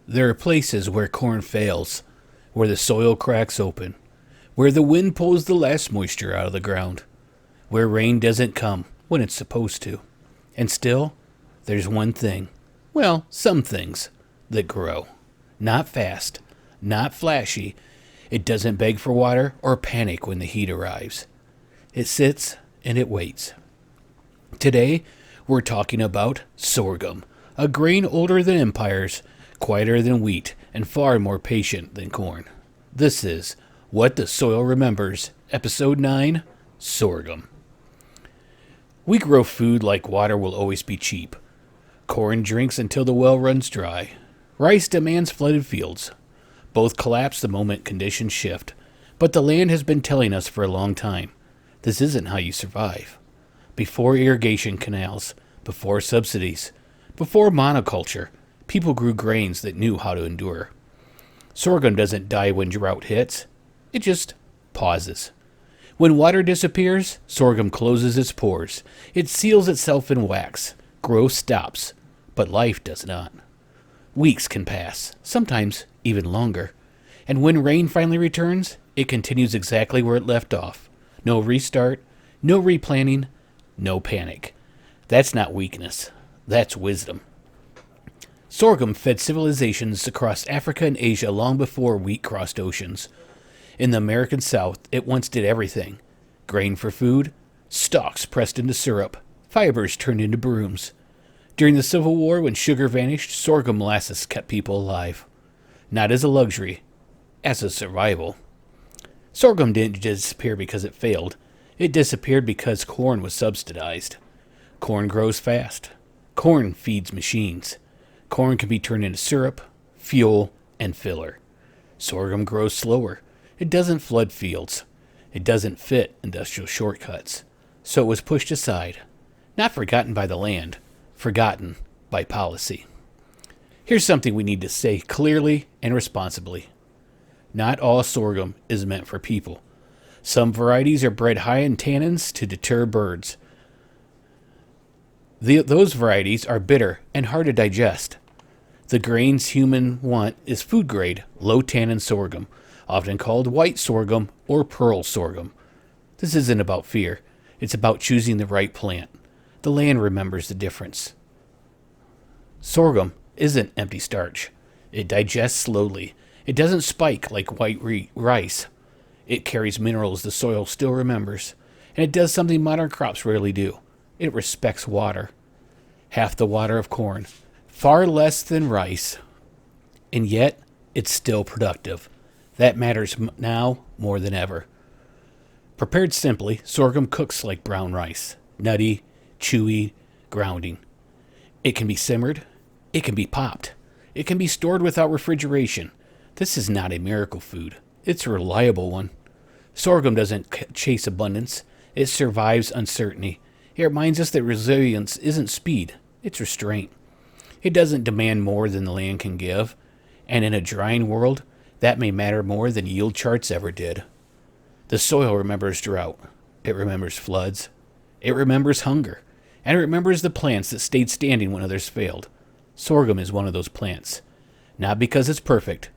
There are places where corn fails, where the soil cracks open, where the wind pulls the last moisture out of the ground, where rain doesn't come when it's supposed to. And still, there's one thing, well, some things, that grow. Not fast, not flashy. It doesn't beg for water or panic when the heat arrives. It sits and it waits. Today, we're talking about sorghum, a grain older than empires, quieter than wheat, and far more patient than corn. This is What the Soil Remembers, Episode 9, Sorghum. We grow food like water will always be cheap. Corn drinks until the well runs dry. Rice demands flooded fields. Both collapse the moment conditions shift, but the land has been telling us for a long time, this isn't how you survive. Before irrigation canals, before subsidies, before monoculture, people grew grains that knew how to endure. Sorghum doesn't die when drought hits. It just pauses. When water disappears, sorghum closes its pores. It seals itself in wax. Growth stops, but life does not. Weeks can pass, sometimes even longer. And when rain finally returns, it continues exactly where it left off. No restart, no replanting, no panic. That's not weakness. That's wisdom. Sorghum fed civilizations across Africa and Asia long before wheat crossed oceans. In the American South, it once did everything. Grain for food, stalks pressed into syrup, fibers turned into brooms. During the Civil War, when sugar vanished, sorghum molasses kept people alive. Not as a luxury, as a survival. Sorghum didn't disappear because it failed. It disappeared because corn was subsidized. Corn grows fast. Corn feeds machines. Corn can be turned into syrup, fuel, and filler. Sorghum grows slower. It doesn't flood fields. It doesn't fit industrial shortcuts. So it was pushed aside. Not forgotten by the land, forgotten by policy. Here's something we need to say clearly and responsibly. Not all sorghum is meant for people. Some varieties are bred high in tannins to deter birds. Those varieties are bitter and hard to digest. The grains humans want is food grade, low tannin sorghum, often called white sorghum or pearl sorghum. This isn't about fear. It's about choosing the right plant. The land remembers the difference. Sorghum isn't empty starch. It digests slowly. It doesn't spike like white rice. It carries minerals the soil still remembers. And it does something modern crops rarely do. It respects water. Half the water of corn. Far less than rice. And yet, it's still productive. That matters now more than ever. Prepared simply, sorghum cooks like brown rice. Nutty, chewy, grounding. It can be simmered. It can be popped. It can be stored without refrigeration. This is not a miracle food. It's a reliable one. Sorghum doesn't chase abundance. It survives uncertainty. It reminds us that resilience isn't speed. It's restraint. It doesn't demand more than the land can give. And in a drying world, that may matter more than yield charts ever did. The soil remembers drought. It remembers floods. It remembers hunger. And it remembers the plants that stayed standing when others failed. Sorghum is one of those plants. Not because it's perfect,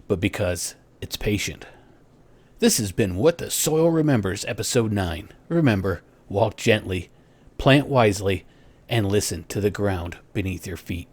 but because it's patient. This has been What the Soil Remembers, Episode 9. Remember, walk gently, plant wisely, and listen to the ground beneath your feet.